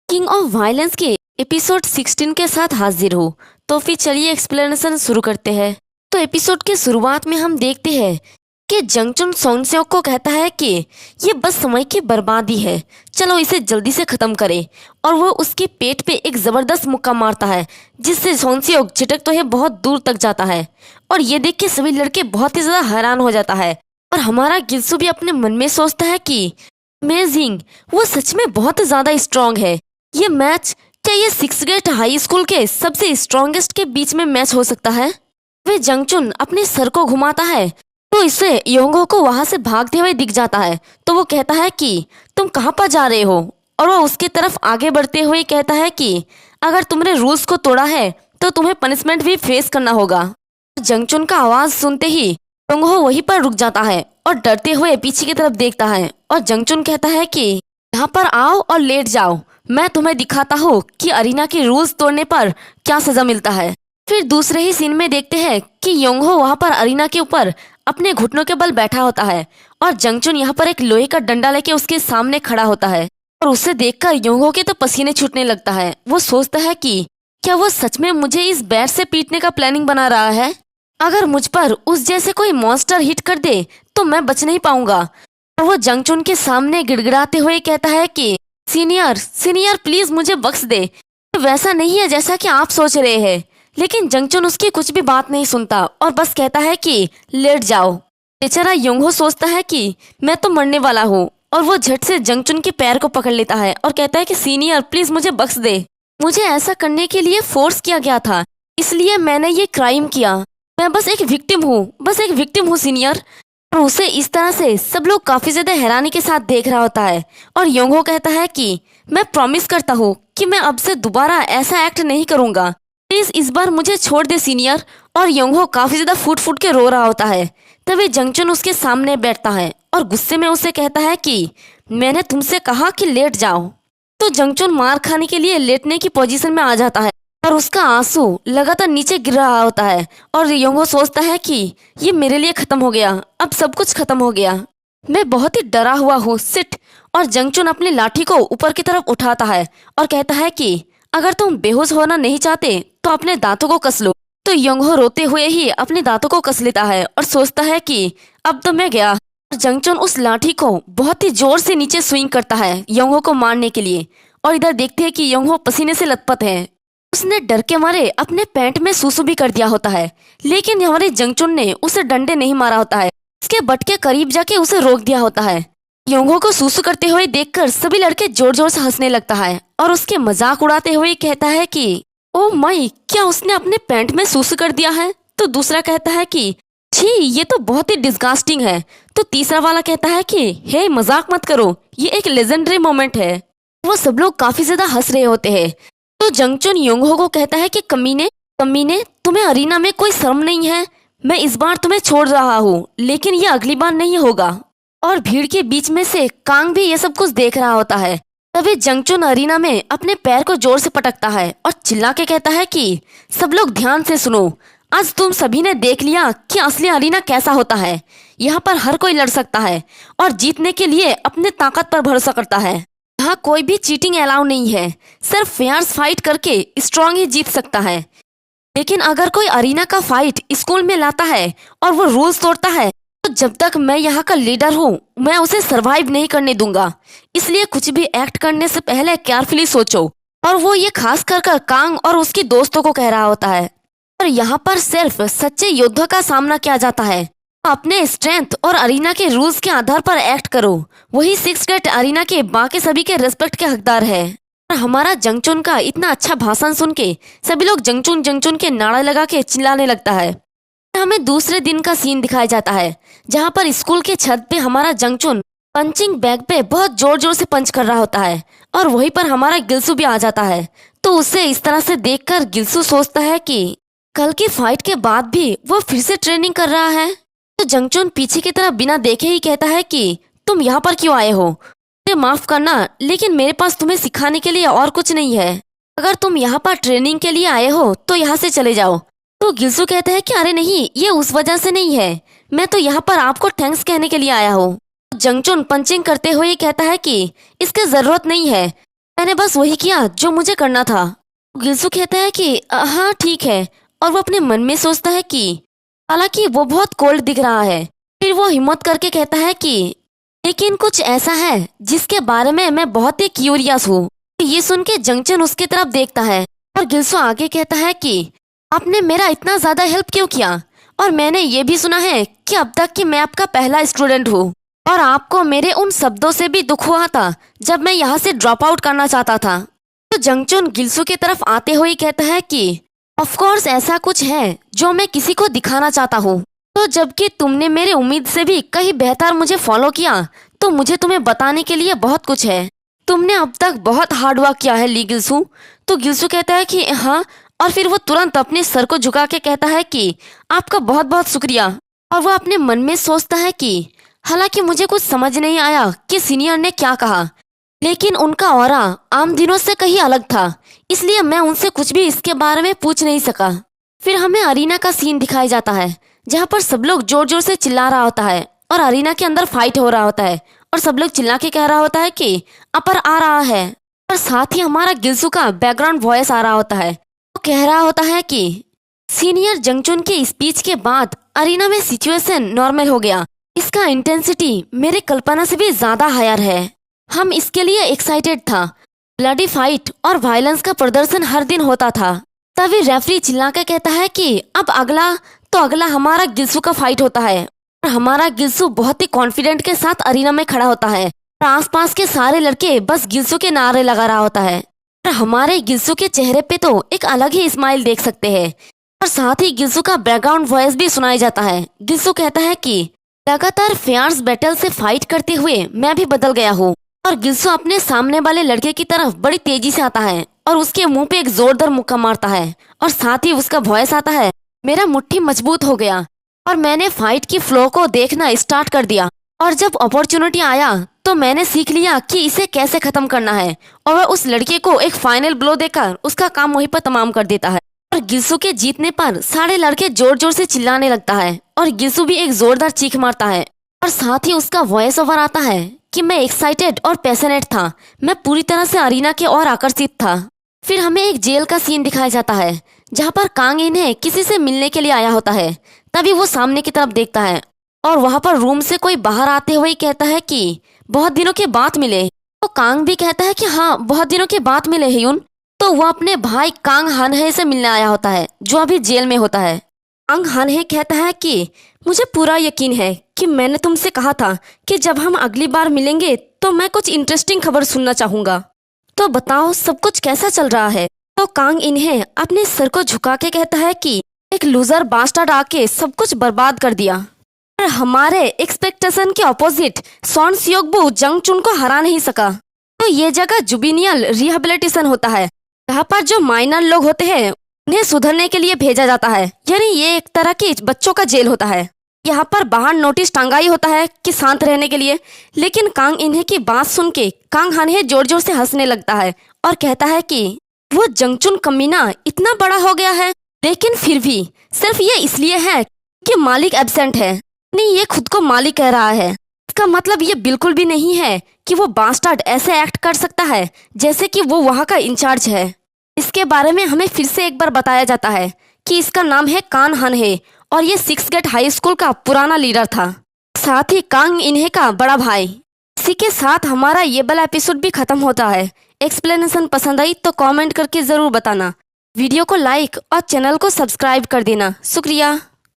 King of violence के episode 16 के साथ हाजिर हो। तो फिर चलिए एक्सप्लेनेशन शुरू करते हैं। तो एपिसोड के शुरुआत में हम देखते हैं कि जंगचुन सोनसेओक को कहता है कि ये बस समय की बर्बादी है, चलो इसे जल्दी से खत्म करें। और वो उसके पेट पे एक जबरदस्त मुक्का मारता है जिससे सोनसेओक झटकते हुए बहुत दूर तक जाता है। और ये देख के सभी लड़के बहुत ही ज्यादा हैरान हो जाता है। और हमारा गिल्सू भी अपने मन में सोचता है कि अमेजिंग, वो सच में बहुत ज्यादा स्ट्रांग है। ये मैच, क्या ये सिक्स गेट हाई स्कूल के सबसे स्ट्रॉन्गेस्ट के बीच में मैच हो सकता है? वे जंगचुन अपने सर को घुमाता है तो इससे योंगहो को वहां से भागते हुए दिख जाता है। तो वो कहता है कि तुम कहाँ पर जा रहे हो, और वो उसकी तरफ आगे बढ़ते हुए कहता है कि अगर तुमने रूल्स को तोड़ा है तो तुम्हें पनिशमेंट भी फेस करना होगा। जंगचुन का आवाज सुनते ही योंगहो वहीं पर रुक जाता है और डरते हुए पीछे की तरफ देखता है। और जंगचुन कहता है कि यहाँ पर आओ और लेट जाओ, मैं तुम्हें दिखाता हूँ कि अरीना के रूल्स तोड़ने पर क्या सजा मिलता है। फिर दूसरे ही सीन में देखते हैं कि योंगहो वहाँ पर अरीना के ऊपर अपने घुटनों के बल बैठा होता है और जंगचुन यहाँ पर एक लोहे का डंडा लेके उसके सामने खड़ा होता है। और उसे देखकर योंगहो के तो पसीने छूटने लगता है। वो सोचता है कि क्या वो सच में मुझे इस बैट से पीटने का प्लानिंग बना रहा है? अगर मुझ पर उस जैसे कोई मॉन्स्टर हिट कर दे तो मैं बच नहीं पाऊंगा। और वो जंगचुन के सामने गिड़गिड़ाते हुए कहता है कि सीनियर सीनियर प्लीज मुझे बख्श दे, वैसा नहीं है जैसा कि आप सोच रहे हैं। लेकिन जंगचुन उसकी कुछ भी बात नहीं सुनता और बस कहता है कि लेट जाओ। बेचारा योंगहो सोचता है कि मैं तो मरने वाला हूँ, और वो झट से जंगचुन के पैर को पकड़ लेता है और कहता है कि सीनियर प्लीज मुझे बख्श दे, मुझे ऐसा करने के लिए फोर्स किया गया था, इसलिए मैंने ये क्राइम किया। मैं बस एक विक्टिम हूँ, बस एक विक्टिम हूँ सीनियर। और उसे इस तरह से सब लोग काफी ज्यादा हैरानी के साथ देख रहा होता है। और योंगहो कहता है कि मैं प्रॉमिस करता हूँ कि मैं अब से दोबारा ऐसा एक्ट नहीं करूंगा, प्लीज इस बार मुझे छोड़ दे सीनियर। और योंगहो काफी ज्यादा फूट फूट के रो रहा होता है। तभी जंगचुन उसके सामने बैठता है और गुस्से में उसे कहता है कि मैंने तुमसे कहा कि लेट जाओ। तो जंगचुन मार खाने के लिए लेटने की पोजीशन में आ जाता है और उसका आंसू लगातार नीचे गिर रहा होता है। और योंगहो सोचता है कि ये मेरे लिए खत्म हो गया, अब सब कुछ खत्म हो गया, मैं बहुत ही डरा हुआ हूँ, सिट। और जंगचुन अपनी लाठी को ऊपर की तरफ उठाता है और कहता है कि अगर तुम बेहोश होना नहीं चाहते तो अपने दांतों को कस लो। तो योंगहो रोते हुए ही अपने दांतों को कस लेता है और सोचता है कि अब तो मैं गया। जंगचुन उस लाठी को बहुत ही जोर से नीचे स्विंग करता है योंगहो को मारने के लिए। और इधर देखते हैं कि योंगहो पसीने से लथपथ है। उसने डर के मारे अपने पैंट में सूसू भी कर दिया होता है, लेकिन हमारे जंगचुन ने उसे डंडे नहीं मारा होता है, उसके बट के करीब जाके उसे रोक दिया होता है। योंगहो को सूसू करते हुए देखकर सभी लड़के जोर जोर से हंसने लगता है और उसके मजाक उड़ाते हुए कहता है कि ओ माई, क्या उसने अपने पैंट में सूसू कर दिया है? तो दूसरा कहता है कि छी, ये तो बहुत ही डिस्गस्टिंग है। तो तीसरा वाला कहता है कि हे मजाक मत करो, ये एक लेजेंडरी मोमेंट है। वो सब लोग काफी ज्यादा हंस रहे होते हैं। तो जंगचुन योंगहो को कहता है कि कमीने कमीने, तुम्हें अरीना में कोई शर्म नहीं है? मैं इस बार तुम्हें छोड़ रहा हूँ, लेकिन ये अगली बार नहीं होगा। और भीड़ के बीच में से कांग भी ये सब कुछ देख रहा होता है। तभी जंगचुन अरीना में अपने पैर को जोर से पटकता है और चिल्ला के कहता है कि सब लोग ध्यान से सुनो, आज तुम सभी ने देख लिया कि असली अरीना कैसा होता है। यहाँ पर हर कोई लड़ सकता है और जीतने के लिए अपने ताकत पर भरोसा करता है। यहाँ कोई भी चीटिंग अलाउ नहीं है, सिर्फ फेयर फाइट करके स्ट्रांग ही जीत सकता है। लेकिन अगर कोई अरीना का फाइट स्कूल में लाता है और वो रूल्स तोड़ता है तो जब तक मैं यहाँ का लीडर हूँ मैं उसे सरवाइव नहीं करने दूंगा। इसलिए कुछ भी एक्ट करने से पहले केयरफुली सोचो। और वो ये खास कर कांग और उसके दोस्तों को कह रहा होता है। और यहाँ पर सिर्फ सच्चे योद्धा का सामना किया जाता है। अपने स्ट्रेंथ और अरीना के रूल्स के आधार पर एक्ट करो, वही सिक्स गेट अरीना के बाकी सभी के रिस्पेक्ट के हकदार है। और हमारा जंगचुन का इतना अच्छा भाषण सुन के सभी लोग जंगचुन जंगचुन के नारे लगा के चिल्लाने लगता है। हमें दूसरे दिन का सीन दिखाया जाता है जहाँ पर स्कूल के छत पे हमारा जंगचुन पंचिंग बैग पे बहुत जोर जोर से पंच कर रहा होता है। और वहीं पर हमारा गिल्सू भी आ जाता है। तो उसे इस तरह से देखकर गिल्सू सोचता है कि कल की फाइट के बाद भी वो फिर से ट्रेनिंग कर रहा है। तो जंगचुन पीछे की तरफ बिना देखे ही कहता है कि तुम यहाँ पर क्यों आए हो? मुझे माफ करना, लेकिन मेरे पास तुम्हें सिखाने के लिए और कुछ नहीं है। अगर तुम यहाँ पर ट्रेनिंग के लिए आए हो तो यहाँ से चले जाओ। तो गिल्सू कहता है कि अरे नहीं, ये उस वजह से नहीं है, मैं तो यहाँ पर आपको थैंक्स कहने के लिए आया हूँ। जंगचुन पंचिंग करते हुए कहता है कि इसकी जरूरत नहीं है, मैंने बस वही किया जो मुझे करना था। गिल्सू कहता है कि हाँ ठीक है, और वो अपने मन में सोचता है कि हालांकि वो बहुत कोल्ड दिख रहा है। फिर वो हिम्मत करके कहता है कि लेकिन कुछ ऐसा है जिसके बारे में मैं बहुत ही क्यूरियस हूँ। ये सुन के जंगचन उसकी तरफ देखता है और गिल्सू आगे कहता है कि आपने मेरा इतना ज्यादा हेल्प क्यों किया, और मैंने ये भी सुना है कि अब तक कि मैं आपका पहला स्टूडेंट हूँ, और आपको मेरे उन शब्दों से भी दुख हुआ था जब मैं यहाँ से ड्रॉप आउट करना चाहता था। तो जंगचुन गिल्सू की तरफ आते हुए कहता है कि ऑफ कोर्स ऐसा कुछ है जो मैं किसी को दिखाना चाहता हूँ। तो जबकि तुमने मेरे उम्मीद से भी कहीं बेहतर मुझे फॉलो किया, तो मुझे तुम्हें बताने के लिए बहुत कुछ है। तुमने अब तक बहुत हार्ड वर्क किया है ली गिल्सू। तो गिल्सू कहता है कि हाँ, और फिर वो तुरंत अपने सर को झुका के कहता है कि आपका बहुत बहुत शुक्रिया। और वो अपने मन में सोचता है कि हालांकि मुझे कुछ समझ नहीं आया कि सीनियर ने क्या कहा, लेकिन उनका ऑरा आम दिनों से कहीं अलग था, इसलिए मैं उनसे कुछ भी इसके बारे में पूछ नहीं सका। फिर हमें अरीना का सीन दिखाया जाता है जहाँ पर सब लोग जोर जोर से चिल्ला रहा होता है और अरीना के अंदर फाइट हो रहा होता है और सब लोग चिल्ला के कह रहा होता है कि अपर आ रहा है। और साथ ही हमारा गिल्सू का बैकग्राउंड वॉइस आ रहा होता है, वो कह रहा होता है कि सीनियर जंगचुन के स्पीच के बाद अरीना में सिचुएशन नॉर्मल हो गया। इसका इंटेंसिटी मेरे कल्पना से भी ज्यादा हायर है। हम इसके लिए एक्साइटेड था। ब्लडी फाइट और वायलेंस का प्रदर्शन हर दिन होता था। तभी रेफरी चिल्ला के कहता है कि अब अगला हमारा गिल्सू का फाइट होता है। और हमारा गिल्सू बहुत ही कॉन्फिडेंट के साथ अरीना में खड़ा होता है और आसपास के सारे लड़के बस गिल्सू के नारे लगा रहा होता है। और हमारे गिल्सू के चेहरे पे तो एक अलग ही स्माइल देख सकते हैं। और साथ ही गिल्सू का बैकग्राउंड वॉइस भी सुनाया जाता है। गिल्सू कहता है कि लगातार फेयर्स बैटल से फाइट करते हुए मैं भी बदल गया हूँ। और गिल्सू अपने सामने वाले लड़के की तरफ बड़ी तेजी से आता है और उसके मुंह पे एक जोरदार मुक्का मारता है। और साथ ही उसका वॉइस आता है, मेरा मुट्ठी मजबूत हो गया और मैंने फाइट की फ्लो को देखना स्टार्ट कर दिया। और जब अपॉर्चुनिटी आया तो मैंने सीख लिया कि इसे कैसे खत्म करना है। और वह उस लड़के को एक फाइनल ब्लो देकर उसका काम वहीं पर तमाम कर देता है। और गिल्सू के जीतने पर सारे लड़के जोर जोर से चिल्लाने लगता है और गिल्सू भी एक जोरदार चीख मारता है। और साथ ही उसका वॉइस ओवर आता है कि मैं एक्साइटेड और पैशनेट था, मैं पूरी तरह से अरीना के और आकर्षित था। फिर हमें एक जेल का सीन दिखाया जाता है जहाँ पर कांग इन्हें किसी से मिलने के लिए आया होता है। तभी वो सामने की तरफ देखता है और वहाँ पर रूम से कोई बाहर आते हुए कहता है कि बहुत दिनों के बाद मिले। तो कांग भी कहता है कि हाँ, बहुत दिनों के बाद मिले ह्यून। तो वो अपने भाई कांग हानहे से मिलने आया होता है जो अभी जेल में होता है। कांग हानहे कहता है कि मुझे पूरा यकीन है कि मैंने तुमसे कहा था कि जब हम अगली बार मिलेंगे तो मैं कुछ इंटरेस्टिंग खबर सुनना चाहूंगा। तो बताओ सब कुछ कैसा चल रहा है। तो कांग इन्हें अपने सर को झुका के कहता है कि एक लूजर बास्टर्ड आके सब कुछ बर्बाद कर दिया। और हमारे एक्सपेक्टेशन के ऑपोजिट सॉन सियोकबू जंगचुन को हरा नहीं सका। तो ये जगह जुबिनियल रिहेबिलिटेशन होता है, यहाँ पर जो माइनर लोग होते हैं उन्हें सुधरने के लिए भेजा जाता है, यानी ये एक तरह की बच्चों का जेल होता है। यहाँ पर बाहर नोटिस टांगाई होता है कि शांत रहने के लिए। लेकिन कांग इन्हें की बात सुन के कांग हानहे जोर जोर से हंसने लगता है और कहता है कि वो जंगचुन कमीना इतना बड़ा हो गया है, लेकिन फिर भी सिर्फ ये इसलिए है कि मालिक एब्सेंट है। नहीं, ये खुद को मालिक कह रहा है। इसका मतलब ये बिल्कुल भी नहीं है कि वो बास्टर्ड ऐसे एक्ट कर सकता है जैसे कि वो वहाँ का इंचार्ज है। इसके बारे में हमें फिर से एक बार बताया जाता है कि इसका नाम है कान हानहे और ये 6 गेट हाई स्कूल का पुराना लीडर था, साथ ही कांग इन्हे का बड़ा भाई। इसी के साथ हमारा ये वाला एपिसोड भी खत्म होता है। एक्सप्लेनेशन पसंद आई तो कमेंट करके जरूर बताना, वीडियो को लाइक और चैनल को सब्सक्राइब कर देना। शुक्रिया।